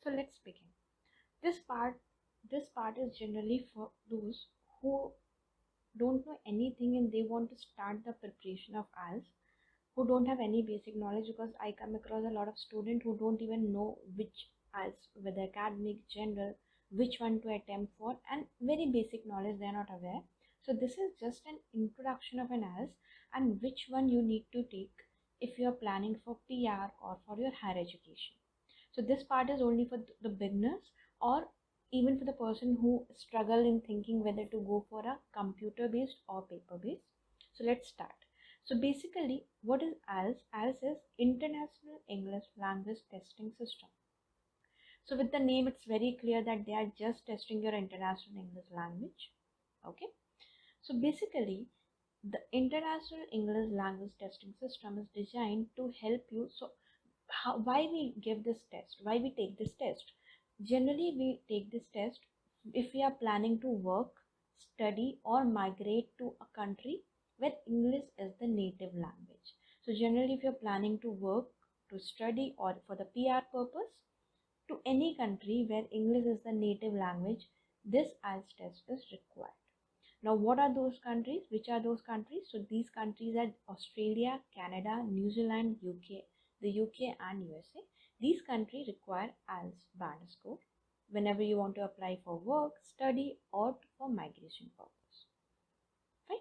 So let's begin. This part this part is generally for those who don't know anything and they want to start the preparation of IELTS, who don't have any basic knowledge, because I come across a lot of students who don't even know which IELTS, whether academic, general, which one to attempt for, and very basic knowledge they are not aware. So this is just an introduction of an IELTS and which one you need to take if you are planning for PR or for your higher education. So this part is only for the beginners, or even for the person who struggle in thinking whether to go for a computer based or paper based. So let's start. So basically, what is IELTS? IELTS is International English Language Testing System. So with the name, it's very clear that they are just testing your international English language. Okay. So basically, the International English Language Testing System is designed to help you. So why we give this test? Why we take this test? Generally, we take this test if we are planning to work, study, or migrate to a country where English is the native language. So generally, if you're planning to work, to study, or for the PR purpose, to any country where English is the native language, this IELTS test is required. Now, what are those countries? Which are those countries? So these countries are Australia, Canada, New Zealand, UK, the UK and USA. These countries require IELTS band score whenever you want to apply for work, study, or for migration purpose. Fine.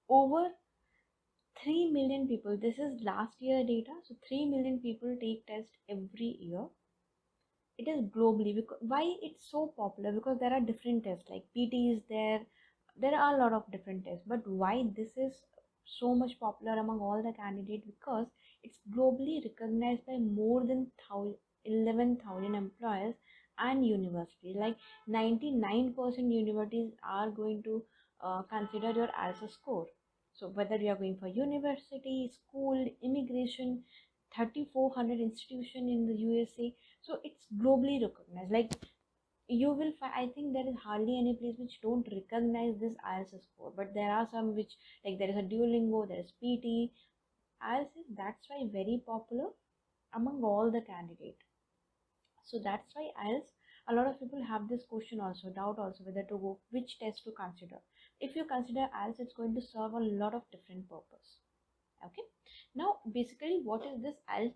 Over 3 million people, this is last year data, so 3 million people take test every year. It is globally. Because why it's so popular? Because there are different tests, like PT is there are a lot of different tests, but why this is so much popular among all the candidates? Because it's globally recognized by more than 11,000 employers and universities. Like 99% universities are going to consider your IELTS score. So whether you are going for university, school, immigration, 3,400 institution in the USA, so it's globally recognized. Like you will find, I think there is hardly any place which don't recognize this IELTS score, but there are some which, like there is a Duolingo, there is PT. IELTS is, that's why, very popular among all the candidates. So that's why IELTS, a lot of people have this question also, doubt also, whether to go, which test to consider. If you consider IELTS, it's going to serve a lot of different purpose. Okay. Now basically, what is this IELTS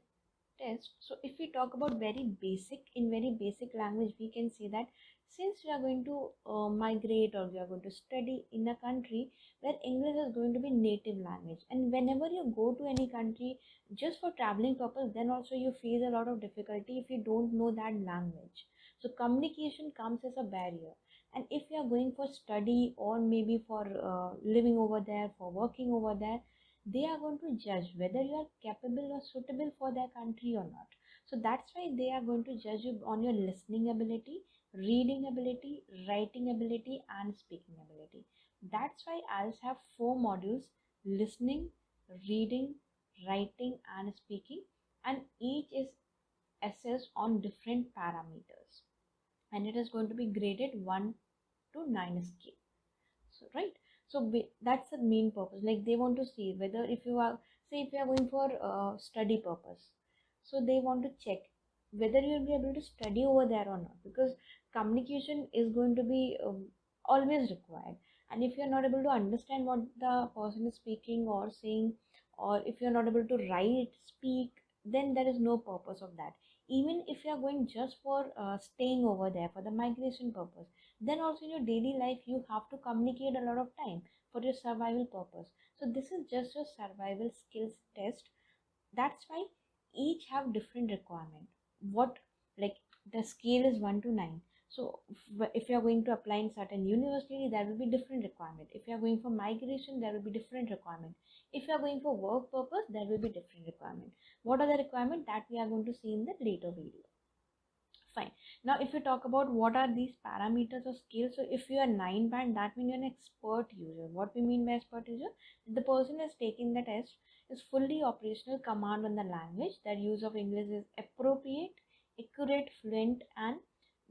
test? So if we talk about very basic, in very basic language, we can say that since we are going to migrate, or we are going to study in a country where English is going to be native language, and whenever you go to any country just for traveling purpose, then also you face a lot of difficulty if you don't know that language. So communication comes as a barrier. And if you are going for study, or maybe for living over there, for working over there, they are going to judge whether you are capable or suitable for their country or not. So that's why they are going to judge you on your listening ability, reading ability, writing ability, and speaking ability. That's why IELTS have 4 modules: listening, reading, writing, and speaking, and each is assessed on different parameters, and it is going to be graded 1 to 9 scale. So right, so that's the main purpose. Like they want to see whether, if you are, say if you are going for study purpose, so they want to check whether you will be able to study over there or not, because communication is going to be always required. And if you are not able to understand what the person is speaking or saying, or if you are not able to write, speak, then there is no purpose of that. Even if you are going just for staying over there for the migration purpose, then also in your daily life you have to communicate a lot of time for your survival purpose. So this is just your survival skills test. That's why each have different requirement. What, like the scale is 1 to 9. So if you are going to apply in certain university, there will be different requirement. If you are going for migration, there will be different requirement. If you are going for work purpose, there will be different requirement. What are the requirement, that we are going to see in the later video. Fine. Now, if you talk about what are these parameters or scales, so if you are 9 band, that means you're an expert user. What we mean by expert user? The person is taking the test is fully operational command on the language. That use of English is appropriate, accurate, fluent, and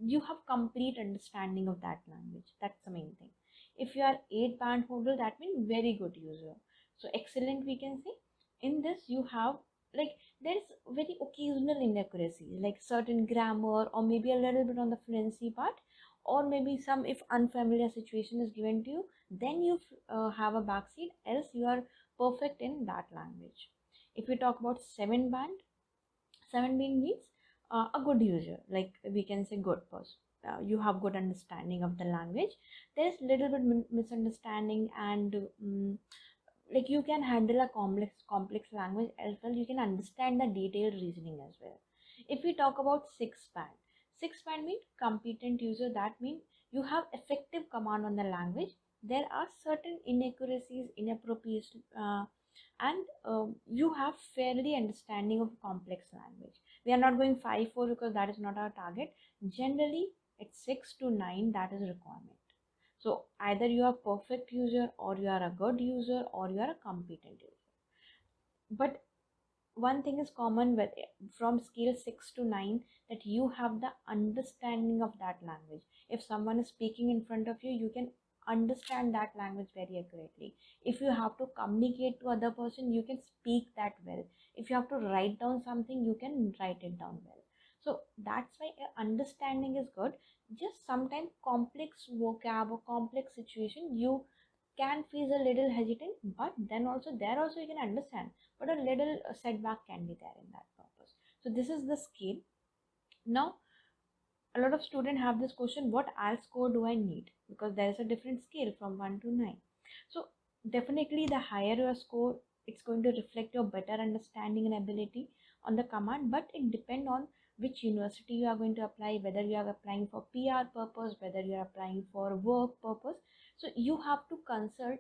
you have complete understanding of that language. That's the main thing. If you are 8 band holder, that means very good user. So excellent, we can say. In this, you have, like, there's very occasional inaccuracies like certain grammar or maybe a little bit on the fluency part, or maybe some, if unfamiliar situation is given to you, then you have a backseat, else you are perfect in that language. If we talk about 7 band, 7 band means a good user, like we can say good person. You have good understanding of the language. There's little bit misunderstanding, and like you can handle a complex language as well. You can understand the detailed reasoning as well. If we talk about 6 band, 6 band means competent user. That means you have effective command on the language. There are certain inaccuracies, inappropriate, and you have fairly understanding of complex language. We are not going 5-4 because that is not our target. Generally it's 6 to 9, that is requirement. So either you are perfect user, or you are a good user, or you are a competent user. But one thing is common with from scale 6 to 9, that you have the understanding of that language. If someone is speaking in front of you, you can understand that language very accurately. If you have to communicate to other person, you can speak that well. If you have to write down something, you can write it down well. So that's why understanding is good. Just sometimes complex vocab or complex situation, you can feel a little hesitant, but then also there also you can understand, but a little setback can be there in that purpose. So this is the scale. Now a lot of students have this question, what IELTS score do I need? Because there is a different scale from 1 to 9. So definitely the higher your score, it's going to reflect your better understanding and ability on the command, but it depends on which university you are going to apply, whether you are applying for PR purpose, whether you are applying for work purpose. So you have to consult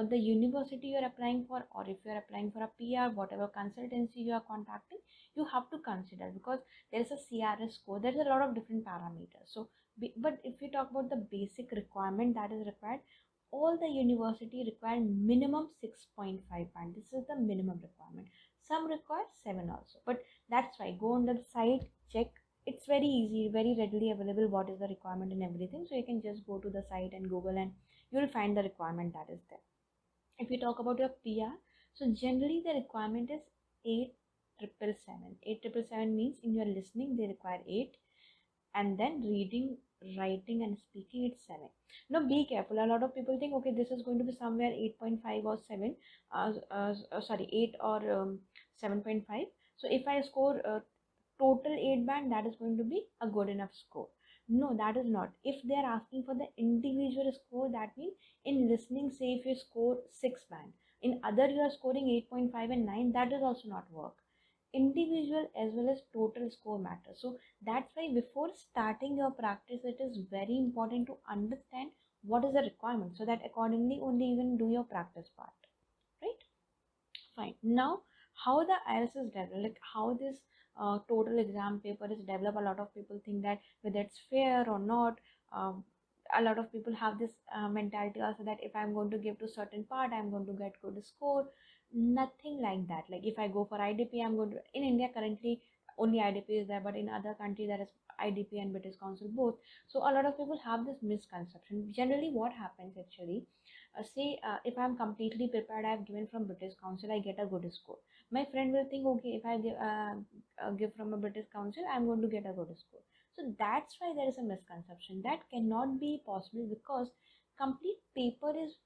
the university you are applying for, or if you are applying for a PR, whatever consultancy you are contacting, you have to consider, because there is a CRS score, there is a lot of different parameters. So but if we talk about the basic requirement that is required, all the university require minimum 6.5 band. This is the minimum requirement. Some require 7 also, but that's why go on the site, check. It's very easy, very readily available, what is the requirement and everything. So you can just go to the site and Google, and you will find the requirement that is there. If you talk about your PR, so generally the requirement is 8,777. 8,777 means in your listening they require 8, and then reading, writing and speaking it's 7. Now be careful, a lot of people think okay, this is going to be somewhere 8.5 or 7, sorry 8 or 7.5. So if I score total 8 band, that is going to be a good enough score. No, that is not. If they are asking for the individual score, that means in listening, say if you score 6 band, in other you are scoring 8.5 and 9, that does also not work. Individual as well as total score matters. So that's why before starting your practice, it is very important to understand what is the requirement, so that accordingly only you can do your practice part, right? Fine. Now how the IELTS is developed, like how this total exam paper is developed, a lot of people think that whether it's fair or not. A lot of people have this mentality also, that if I'm going to give to certain part, I'm going to get good score. Nothing like that. Like if I go for IDP, I'm going to, in India currently only IDP is there, but in other countries there is IDP and British Council both. So a lot of people have this misconception. Generally what happens actually, say if I'm completely prepared, I've given from British Council, I get a good score. My friend will think okay, if I give from a British Council, I'm going to get a good score. So that's why there is a misconception. That cannot be possible, because complete paper is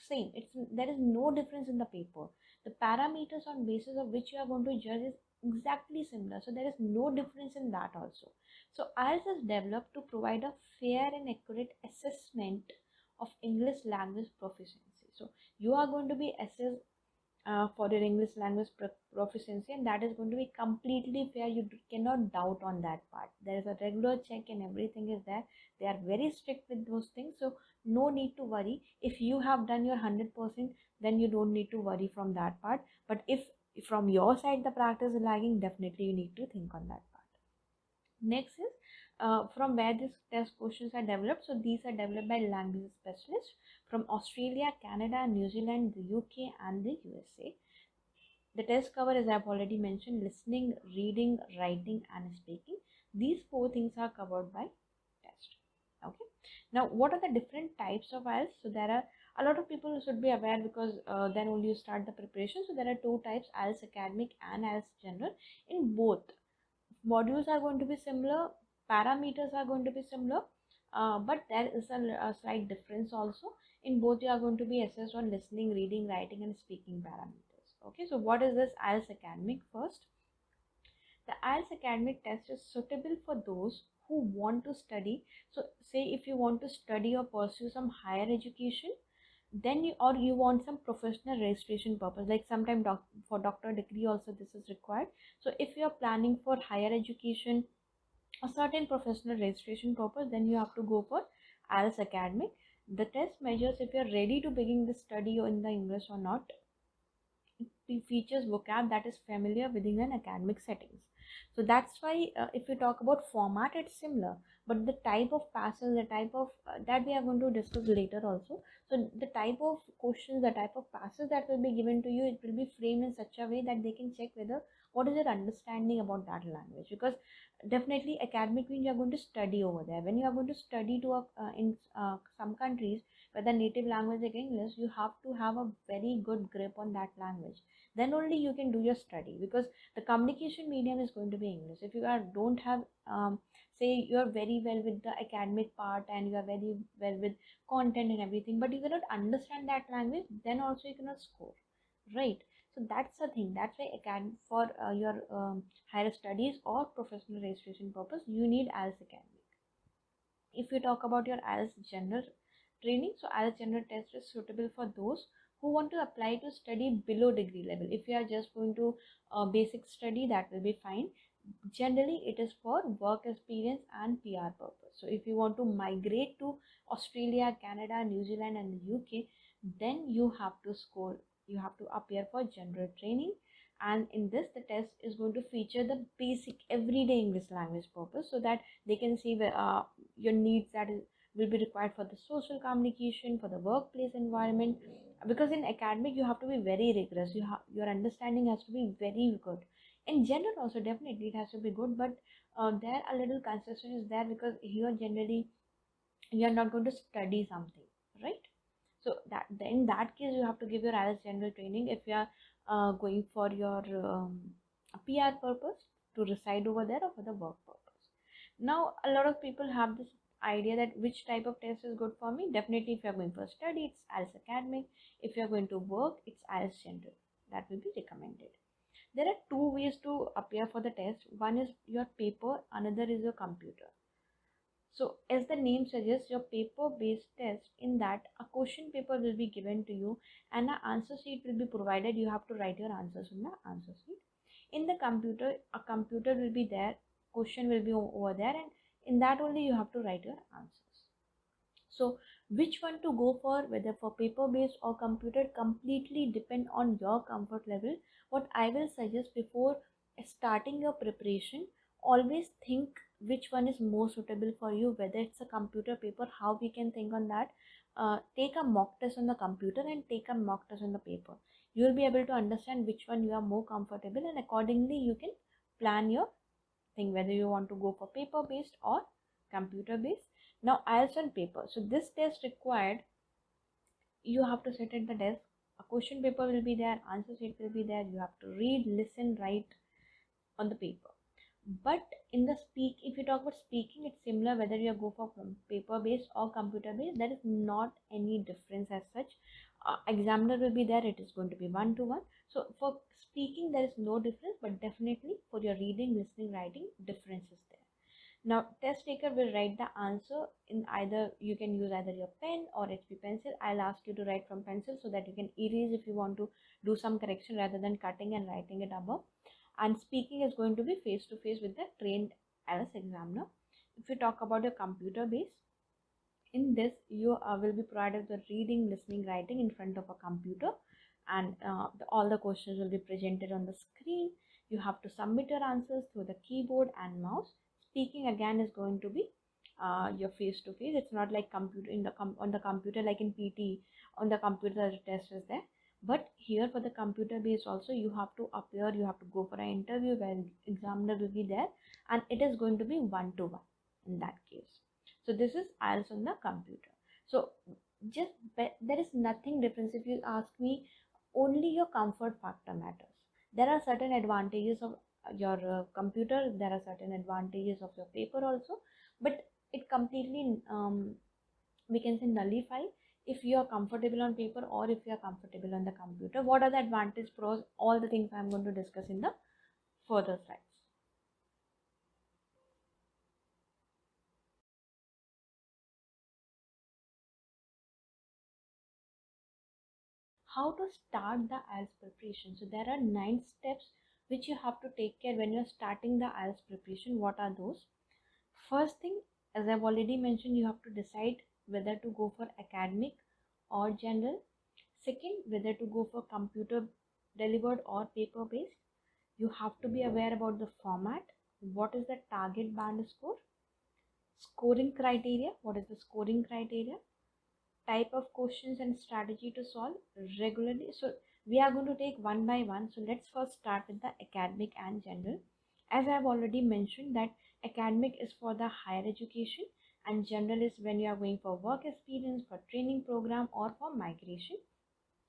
same. There is no difference in the paper. The parameters on basis of which you are going to judge is exactly similar. So there is no difference in that also. So IELTS is developed to provide a fair and accurate assessment of English language proficiency. So you are going to be assessed for your English language proficiency, and that is going to be completely fair. You cannot doubt on that part. There is a regular check and everything is there. They are very strict with those things, so no need to worry. If you have done your 100%, then you don't need to worry from that part. But if from your side the practice is lagging, definitely you need to think on that part. Next is from where these test questions are developed. So these are developed by language specialists from Australia, Canada, New Zealand, the UK and the USA. The test cover, as I've already mentioned, listening, reading, writing and speaking. These 4 things are covered by test. Okay. Now what are the different types of IELTS? So there are A lot of people should be aware, because then only you start the preparation. So there are two types, IELTS academic and IELTS general. In both, modules are going to be similar, parameters are going to be similar, but there is a slight difference also. In both, you are going to be assessed on listening, reading, writing, and speaking parameters. Okay, so what is this IELTS academic? First, the IELTS academic test is suitable for those who want to study. So say if you want to study or pursue some higher education, then you want some professional registration purpose, like sometime for doctor degree also this is required. So if you are planning for higher education, a certain professional registration purpose, then you have to go for IELTS academic. The test measures if you are ready to begin the study in the English or not. It features vocab that is familiar within an academic settings. So that's why if you talk about format, it's similar, but the type of passes, the type of that we are going to discuss later also. So the type of questions, the type of passes that will be given to you, it will be framed in such a way that they can check whether what is your understanding about that language. Because definitely academic means you are going to study over there. When you are going to study to in some countries where the native language is English, you have to have a very good grip on that language. Then only you can do your study, because the communication medium is going to be English. If you don't have say you are very well with the academic part and you are very well with content and everything, but you cannot understand that language, then also you cannot score, right? So that's the thing. That's why for your higher studies or professional registration purpose, you need IELTS academic. If you talk about your IELTS general training, so IELTS general test is suitable for those who want to apply to study below degree level. If you are just going to basic study, that will be fine. Generally, it is for work experience and PR purpose. So if you want to migrate to Australia, Canada, New Zealand, and the UK, then you have to score. You have to appear for general training, and in this, the test is going to feature the basic everyday English language purpose, so that they can see where, your needs will be required for the social communication, for the workplace environment. Because in academic you have to be very rigorous, your understanding has to be very good. In general also definitely it has to be good, but there a little concession is there, because here generally you are not going to study something, right? So that in that case you have to give your IELTS general training if you are going for your PR purpose, to reside over there, or for the work purpose. Now a lot of people have this idea that which type of test is good for me. Definitely if you are going for study, it's IELTS academic. If you are going to work, it's IELTS general. That will be recommended. There are two ways to appear for the test. One is your paper, another is your computer. So as the name suggests, your paper-based test, in that a question paper will be given to you and an answer sheet will be provided. You have to write your answers in the answer sheet. In the computer, a computer will be there, question will be over there, and in that only you have to write your answers. So which one to go for, whether for paper based or computer, completely depend on your comfort level. What I will suggest before starting your preparation, always think which one is more suitable for you, whether it's a computer paper. How we can think on that? Take a mock test on the computer and take a mock test on the paper. You will be able to understand which one you are more comfortable, and accordingly you can plan your thing, whether you want to go for paper based or computer based. Now IELTS on paper. So this test required, you have to sit at the desk, a question paper will be there, answer sheet will be there, you have to read, listen, write on the paper. But in the if you talk about speaking, it's similar whether you go for paper based or computer based. There is not any difference as such. Examiner will be there, it is going to be one to one. So for speaking there is no difference, but definitely for your reading, listening, writing, difference is there. Now test taker will write the answer in either, you can use either your pen or HB pencil. I'll ask you to write from pencil so that you can erase if you want to do some correction rather than cutting and writing it above. And speaking is going to be face to face with the trained IELTS examiner. If you talk about your computer base, in this you will be provided the reading, listening, writing in front of a computer, and all the questions will be presented on the screen. You have to submit your answers through the keyboard and mouse. Speaking again is going to be your face to face. It's not like computer on the computer, like in PT on the computer the test is there. But here for the computer based also, you have to appear, you have to go for an interview where examiner will be there, and it is going to be one to one in that case. So this is IELTS on the computer. So there is nothing difference. If you ask me, only your comfort factor matters. There are certain advantages of your computer, there are certain advantages of your paper also, but it completely we can say nullify if you are comfortable on paper or if you are comfortable on the computer. What are the advantage, pros, all the things I'm going to discuss in the further slides. How to start the IELTS preparation? So there are 9 steps which you have to take care when you're starting the IELTS preparation. What are those? First thing, as I've already mentioned, you have to decide whether to go for academic or general. Second, whether to go for computer delivered or paper based. You have to be aware about the format. What is the target band score? Scoring criteria. What is the scoring criteria? Type of questions and strategy to solve regularly. So we are going to take one by one. So let's first start with the academic and general. As I have already mentioned that academic is for the higher education and general is when you are going for work experience, for training program or for migration.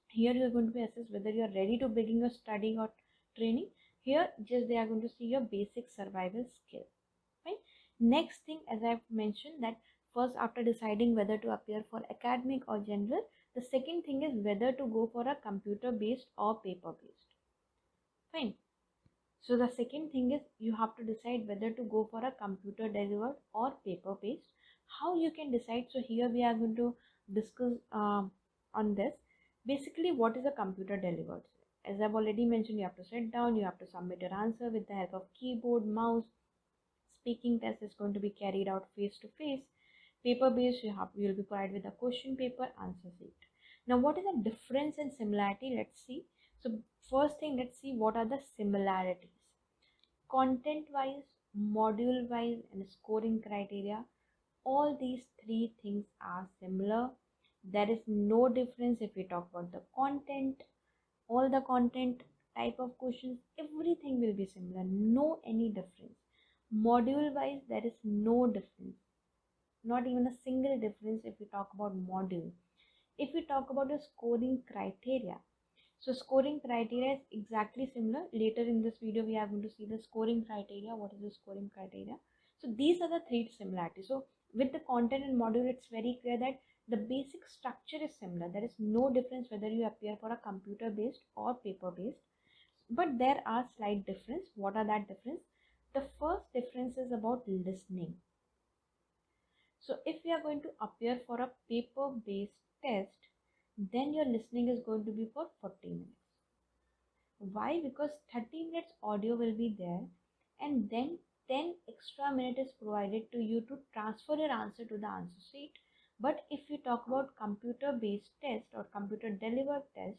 Here you are going to be assessed whether you are ready to begin your studying or training. Here just they are going to see your basic survival skill. Right? Next thing, as I've mentioned, that first after deciding whether to appear for academic or general, the second thing is whether to go for a computer based or paper based. Fine. So the second thing is you have to decide whether to go for a computer delivered or paper based. How you can decide? So here we are going to discuss on this. Basically, what is a computer delivered? As I've already mentioned, you have to sit down, you have to submit your answer with the help of keyboard, mouse. Speaking test is going to be carried out face to face. Paper based, you'll be provided with a question paper, answer sheet. Now, what is the difference and similarity? Let's see. So, first thing, let's see what are the similarities. Content wise, module wise, and scoring criteria. All these three things are similar. There is no difference if we talk about the content. All the content, type of questions, everything will be similar. No any difference. Module wise, there is no difference, not even a single difference if we talk about module. If we talk about the scoring criteria, so scoring criteria is exactly similar. Later in this video we are going to see the scoring criteria. What is the scoring criteria? So these are the three similarities. So with the content and module, it's very clear that the basic structure is similar. There is no difference whether you appear for a computer based or paper based, but there are slight difference. What are that difference? The first difference is about listening. So if you are going to appear for a paper based test, then your listening is going to be for 40 minutes. Why? Because 30 minutes audio will be there and then 10 extra minutes is provided to you to transfer your answer to the answer sheet. But if you talk about computer based test or computer delivered test,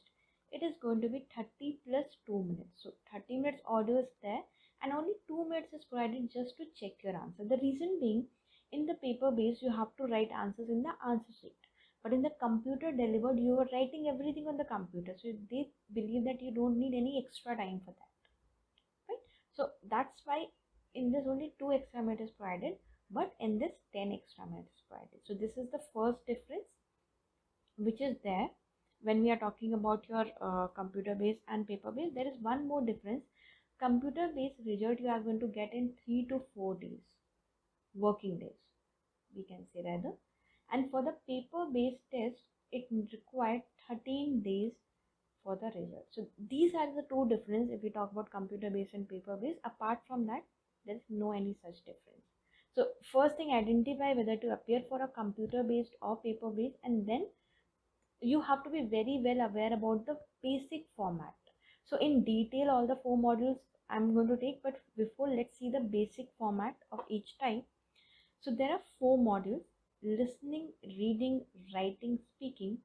it is going to be 30 plus 2 minutes. So 30 minutes audio is there and only 2 minutes is provided just to check your answer. The reason being, in the paper based you have to write answers in the answer sheet, but in the computer delivered you are writing everything on the computer, so they believe that you don't need any extra time for that, right? So that's why in this only 2 extra minutes is provided, but in this 10 extra minutes is provided. So this is the first difference which is there when we are talking about your computer based and paper based. There is one more difference. Computer based result you are going to get in 3 to 4 days, working days we can say rather, and for the paper based test it required 13 days for the result. So these are the two difference if we talk about computer based and paper based. Apart from that, there is no any such difference. So first thing, identify whether to appear for a computer based or paper based, and then you have to be very well aware about the basic format. So in detail all the 4 modules I'm going to take, but before, let's see the basic format of each type. So there are 4 modules: listening, reading, writing, speaking.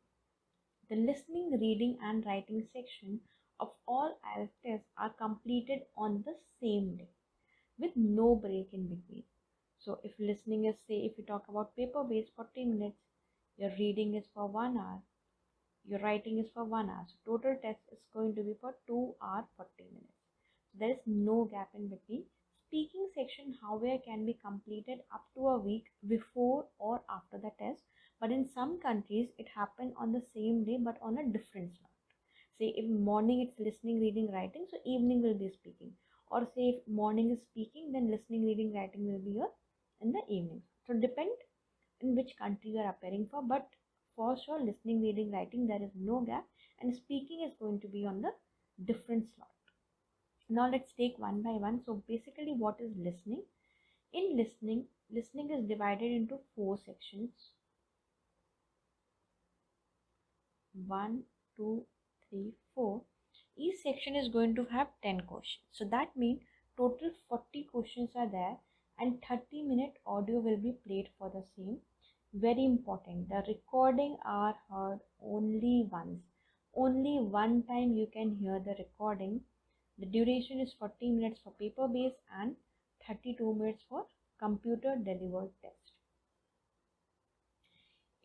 The listening, reading and writing section of all IELTS tests are completed on the same day with no break in between. So if listening is, say if you talk about paper based, 40 minutes, your reading is for 1 hour, your writing is for 1 hour. So total test is going to be for 2 hours 40 minutes. So there is no gap in between. Speaking section, however, can be completed up to a week before or after the test, But in some countries, it happen on the same day but on a different slot. Say if morning it's listening, reading, writing, so evening will be speaking. Or say if morning is speaking, then listening, reading, writing will be your in the evening. So depend in which country you are appearing for, but for sure listening, reading, writing, there is no gap, and speaking is going to be on the different slot. Now let's take one by one. So basically what is listening? In listening, listening is divided into four sections. 1, 2, 3, 4. Each section is going to have 10 questions. So that means total 40 questions are there, and 30-minute audio will be played for the same. Very important, the recording are heard only once. Only one time you can hear the recording. The duration is 40 minutes for paper based and 32 minutes for computer delivered test.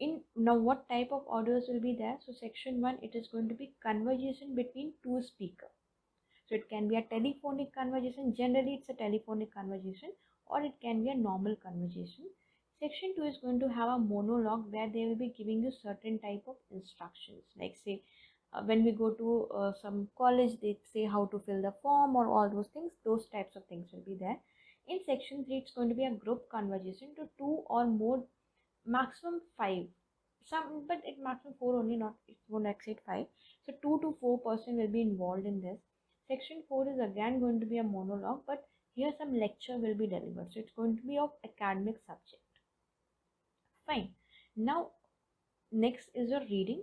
In now, what type of audios will be there? So section 1, it is going to be conversation between two speakers. So it can be a telephonic conversation. Generally it's a telephonic conversation, or it can be a normal conversation. Section 2 is going to have a monologue where they will be giving you certain type of instructions, like say when we go to some college, they say how to fill the form or all those things. Those types of things will be there. In section 3, it's going to be a group conversation to 2 or more, maximum 5, some, but it maximum 4 only, not it won't exceed 5. So 2 to 4% will be involved in this. Section 4 is again going to be a monologue, but here some lecture will be delivered, so it's going to be of academic subject. Fine. Now next is your reading.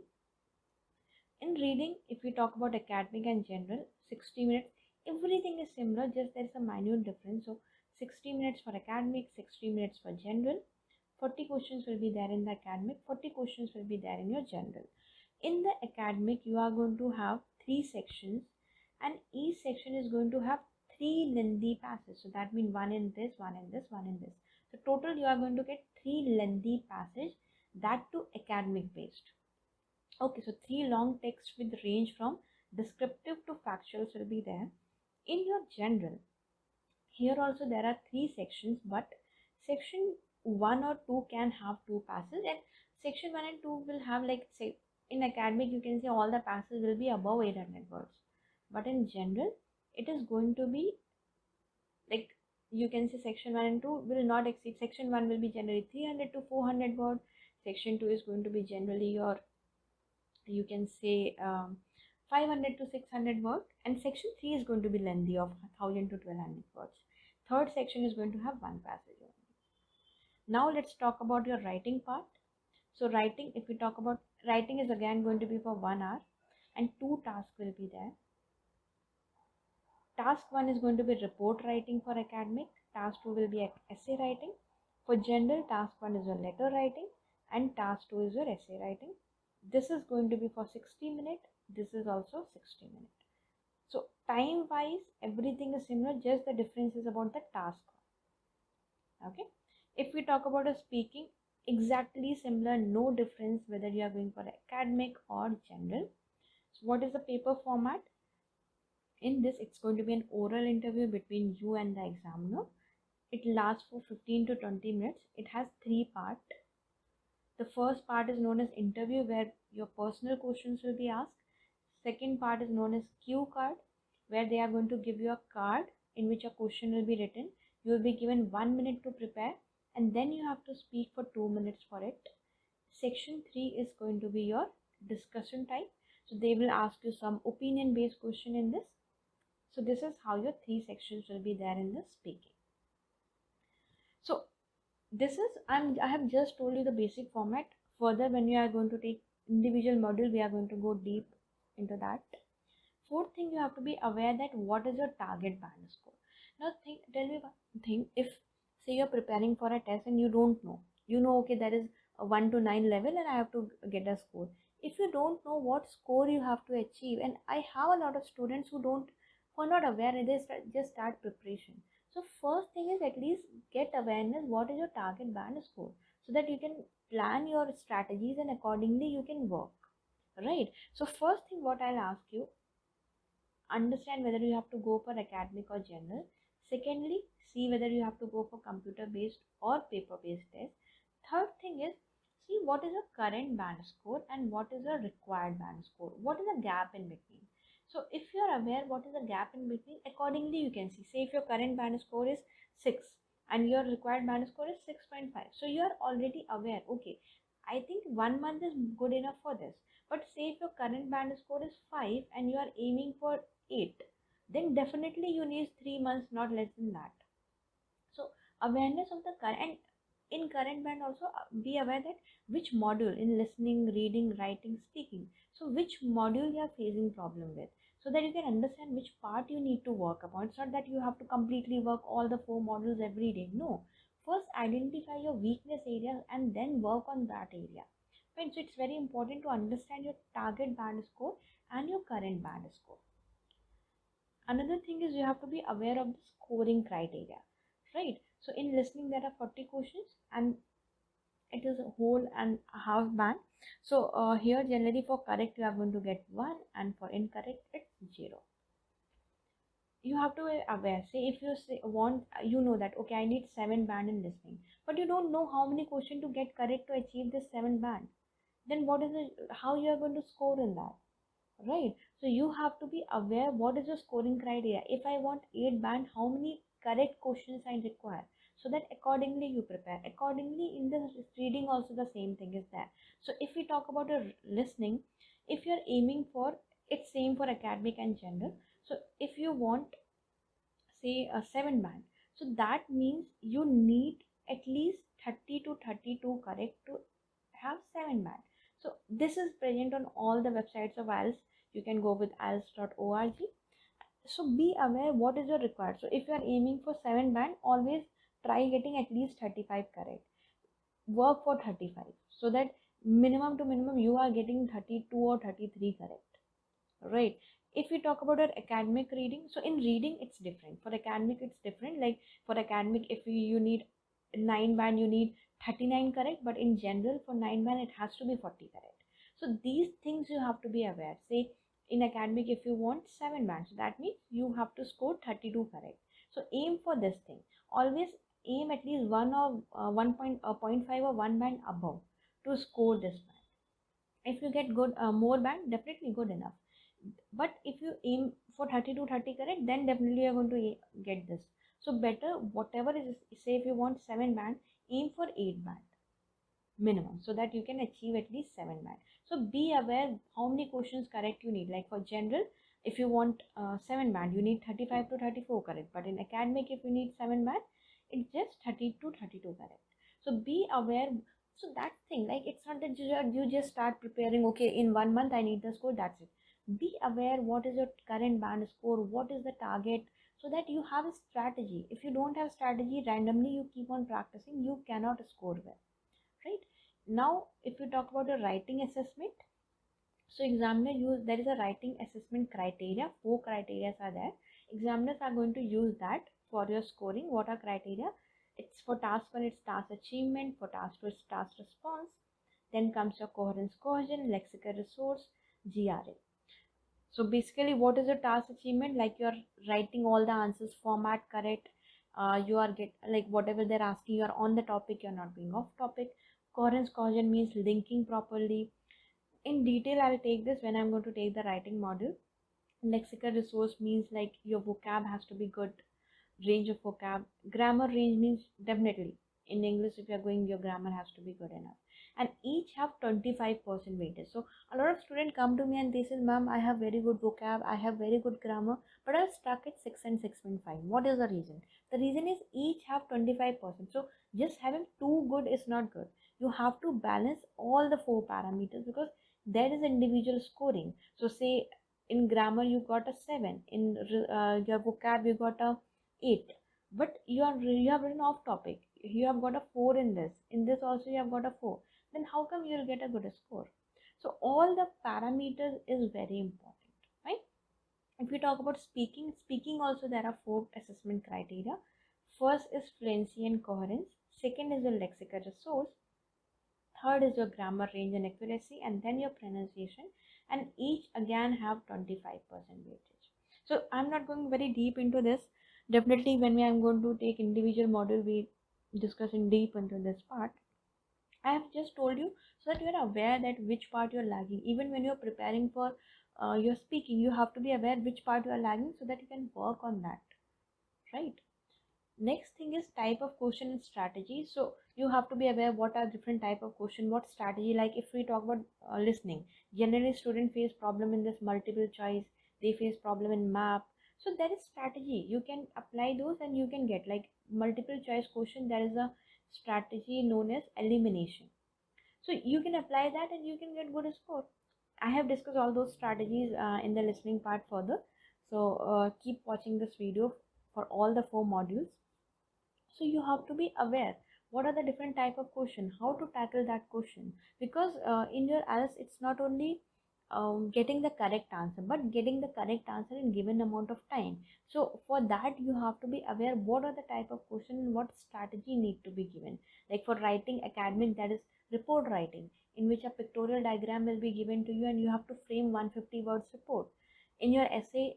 In reading, if we talk about academic and general, 60 minutes, everything is similar, just there is a minute difference. So 60 minutes for academic, 60 minutes for general. 40 questions will be there in the academic, 40 questions will be there in your general. In the academic, you are going to have 3 sections, and each section is going to have 3 lengthy passages. So that means one in this, one in this, one in this. So total you are going to get 3 lengthy passages, that too academic based. Okay, so 3 long texts with range from descriptive to factuals will be there. In your general, here also there are 3 sections, but section 1 or 2 can have 2 passages, and section 1 and 2 will have, like say in academic you can say all the passages will be above 800 words, but in general it is going to be like, you can say section 1 and 2 will not exceed. Section 1 will be generally 300 to 400 words. Section 2 is going to be generally your, you can say 500 to 600 words, and section 3 is going to be lengthy of 1000 to 1200 words. Third section is going to have 1 passage only. Now let's talk about your writing part. So writing, if we talk about writing, is again going to be for 1 hour, and 2 tasks will be there. Task 1 is going to be report writing for academic. Task 2 will be essay writing. For general, task 1 is your letter writing, and task 2 is your essay writing. This is going to be for 60 minutes. This is also 60 minutes. So time wise, everything is similar, just the difference is about the task. Okay. If we talk about a speaking, exactly similar, no difference whether you are going for academic or general. So what is the paper format? In this, it's going to be an oral interview between you and the examiner. It lasts for 15 to 20 minutes. It has 3 parts. The first part is known as interview, where your personal questions will be asked. Second part is known as cue card, where they are going to give you a card in which a question will be written. You will be given 1 minute to prepare, and then you have to speak for 2 minutes for it. Section 3 is going to be your discussion type. So they will ask you some opinion based question in this. So this is how your 3 sections will be there in the speaking. So this is, I have just told you the basic format. Further, when you are going to take individual module, we are going to go deep into that. Fourth thing, you have to be aware that what is your target band score. Now tell me one thing. If say you're preparing for a test and you don't know, okay, there is a 1 to 9 level and I have to get a score. If you don't know what score you have to achieve, and I have a lot of students who are not aware, and they just start preparation. So first thing is, at least get awareness what is your target band score, so that you can plan your strategies and accordingly you can work, right? So first thing what I'll ask you, understand whether you have to go for academic or general. Secondly, see whether you have to go for computer based or paper based test. Third thing is, see what is a current band score and what is a required band score. What is the gap in between? So if you're aware what is the gap in between, accordingly you can see. Say if your current band score is 6 and your required band score is 6.5. So you are already aware, okay, I think 1 month is good enough for this. But say if your current band score is 5 and you are aiming for 8, then definitely you need 3 months, not less than that. So awareness of the current, and in current band also be aware that which module in listening, reading, writing, speaking, so which module you are facing problem with, so that you can understand which part you need to work upon. It's not that you have to completely work all the 4 modules every day. No, first identify your weakness areas and then work on that area. Right? So it's very important to understand your target band score and your current band score. Another thing is you have to be aware of the scoring criteria, right? So in listening there are 40 questions and it is a whole and a half band. So here generally for correct you are going to get 1 and for incorrect it's 0. You have to be aware. Say if you know that okay, I need 7 band in listening, but you don't know how many questions to get correct to achieve this 7 band, then what is it, how you are going to score in that, right? So you have to be aware what is the scoring criteria. If I want 8 band, how many correct questions I require, so that accordingly you prepare accordingly. In the reading also the same thing is there. So if we talk about a listening, if you're aiming for, it's same for academic and general. So if you want say a 7 band, so that means you need at least 30 to 32 correct to have 7 band. So this is present on all the websites of IELTS. You can go with ielts.org. So be aware what is your required. So if you are aiming for 7 band, always try getting at least 35 correct. Work for 35 so that minimum to minimum you are getting 32 or 33 correct, right? If we talk about our academic reading, so in reading it's different. For academic it's different. Like for academic, if you need 9 band, you need 39 correct, but in general for 9 band it has to be 40 correct. So these things you have to be aware. Say in academic if you want 7 band, so that means you have to score 32 correct. So aim for this thing. Always aim at least 1 or 1.5 or 1 band above to score this band. If you get good more band, definitely good enough. But if you aim for 30 to 30 correct, then definitely you're going to get this. So better whatever is, say if you want 7 band, aim for 8 band minimum, so that you can achieve at least 7 band. So be aware how many questions correct you need. Like for general, if you want 7 band, you need 35 to 34 correct, but in academic if you need 7 band, it's just 30 to 32 correct. So be aware. So that thing, like it's not that you just start preparing, okay, in 1 month I need the score, that's it. Be aware what is your current band score, what is the target, so that you have a strategy. If you don't have strategy, randomly you keep on practicing, you cannot score well, right? Now if you talk about a writing assessment, so examiner use, there is a writing assessment criteria, 4 criteria are there. Examiners are going to use that for your scoring. What are criteria? It's for task 1 it's task achievement, for task 2 it's task response, then comes your coherence cohesion, lexical resource, GRA. So basically what is your task achievement? Like you're writing all the answers format correct, you are get like whatever they're asking, you're on the topic, you're not being off topic. Coherence cohesion means linking properly. In detail I'll take this when I'm going to take the writing module. Lexical resource means like your vocab has to be good, range of vocab. Grammar range means definitely in English if you're going, your grammar has to be good enough. And each have 25% weightage. So a lot of students come to me and they say, ma'am, I have very good vocab, I have very good grammar, but I'm stuck at 6 and 6.5. What is the reason? The reason is each have 25%. So just having too good is not good. You have to balance all the 4 parameters, because there is individual scoring. So say in grammar you got a 7, in your vocab you got a 8, but you have written off topic, you have got a 4 in this also you have got a 4, then how come you'll get a good score? So all the parameters is very important, right? If we talk about speaking also there are 4 assessment criteria. First is fluency and coherence, second is your lexical resource, third is your grammar range and accuracy, and then your pronunciation, and each again have 25% weightage. So I'm not going very deep into this. Definitely when I'm going to take individual model, we discuss in deep into this part. I have just told you so that you're aware that which part you're lagging. Even when you're preparing for your speaking, you have to be aware which part you are lagging so that you can work on that, right? Next thing is type of question and strategy. So you have to be aware what are different type of question, what strategy. Like if we talk about listening, generally student face problem in this multiple choice, they face problem in map. So there is strategy, you can apply those and you can get like multiple choice question. There is a strategy known as elimination, so you can apply that and you can get good score. I have discussed all those strategies in the listening part further. So keep watching this video for all the 4 modules. So you have to be aware what are the different type of question, how to tackle that question, because in your IELTS it's not only getting the correct answer but getting the correct answer in given amount of time. So for that you have to be aware what are the type of question and what strategy need to be given. Like for writing academic, that is report writing, in which a pictorial diagram will be given to you and you have to frame 150 words report. In your essay,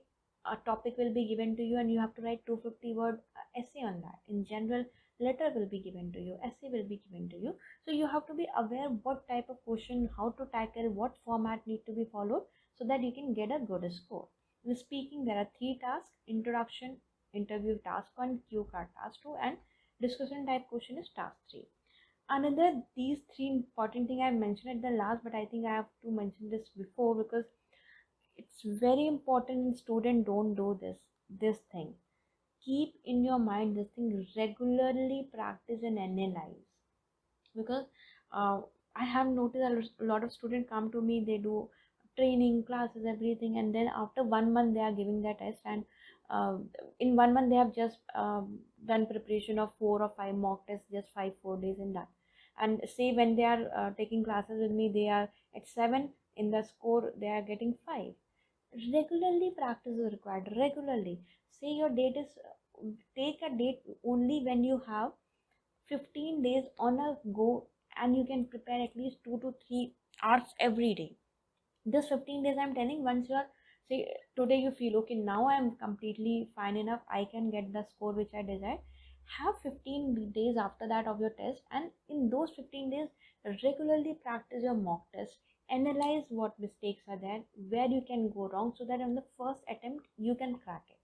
a topic will be given to you and you have to write 250-word essay on that. In general, letter will be given to you, essay will be given to you. So you have to be aware what type of question, how to tackle, what format need to be followed so that you can get a good score. In speaking, there are 3 tasks: introduction, interview task 1, cue card task 2, and discussion type question is task 3. Another, these 3 important thing I mentioned at the last, but I think I have to mention this before because it's very important student don't do this thing. Keep in your mind this thing, regularly practice and analyze, because uh, I have noticed a lot of students come to me, they do training classes everything, and then after 1 month they are giving their test, and uh, in 1 month they have just done preparation of 4 or 5 mock tests, just 5 4 days in that. And say when they are taking classes with me, they are at 7, in the score they are getting 5. Regularly practice is required, regularly. Say your date is, take a date only when you have 15 days on a go, and you can prepare at least 2 to 3 hours every day. This 15 days I'm telling, once you are, say today you feel okay, now I am completely fine enough, I can get the score which I desire, have 15 days after that of your test, and in those 15 days regularly practice your mock test, analyze what mistakes are there, where you can go wrong, so that on the first attempt you can crack it.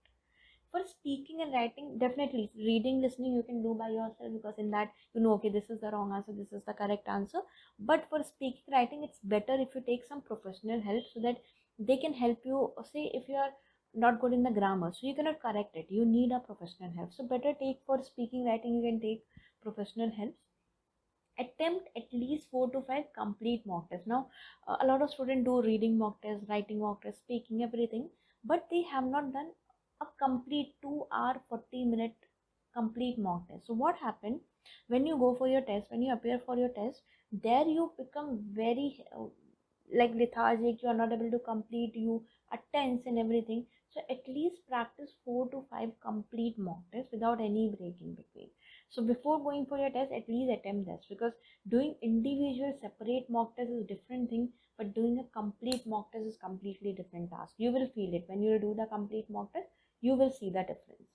For speaking and writing, definitely reading listening you can do by yourself, because in that you know, okay, this is the wrong answer, this is the correct answer. But for speaking writing, it's better if you take some professional help, so that they can help you. Say if you are not good in the grammar, so you cannot correct it, you need a professional help. So better take, for speaking writing you can take professional help. Attempt at least 4 to 5 complete mock tests. Now a lot of students do reading mock tests, writing mock tests, speaking, everything, but they have not done a complete 2 hour 40 minute complete mock test. So what happened, when you go for your test, when you appear for your test, there you become very like lethargic, you are not able to complete, you are tense and everything. So at least practice 4 to 5 complete mock tests without any break in between. So before going for your test, at least attempt this, because doing individual separate mock test is different thing, but doing a complete mock test is completely different task. You will feel it when you do the complete mock test, you will see the difference.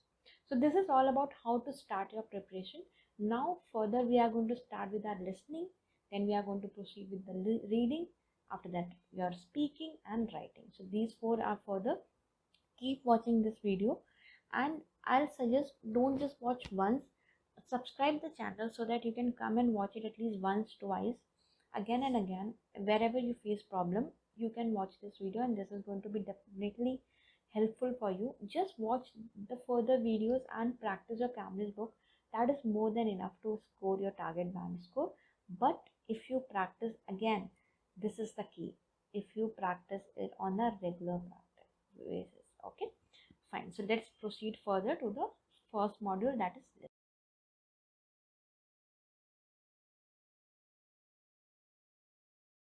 So this is all about how to start your preparation. Now further we are going to start with our listening, then we are going to proceed with the reading, after that your speaking and writing. So these 4 are further. Keep watching this video, and I'll suggest, don't just watch once, subscribe the channel so that you can come and watch it at least once, twice, again and again. Wherever you face problem, you can watch this video, and this is going to be definitely helpful for you. Just watch the further videos and practice your Cambridge book. That is more than enough to score your target band score. But if you practice, again, this is the key, if you practice it on a regular practice basis. Okay, fine. So let's proceed further to the first module, that is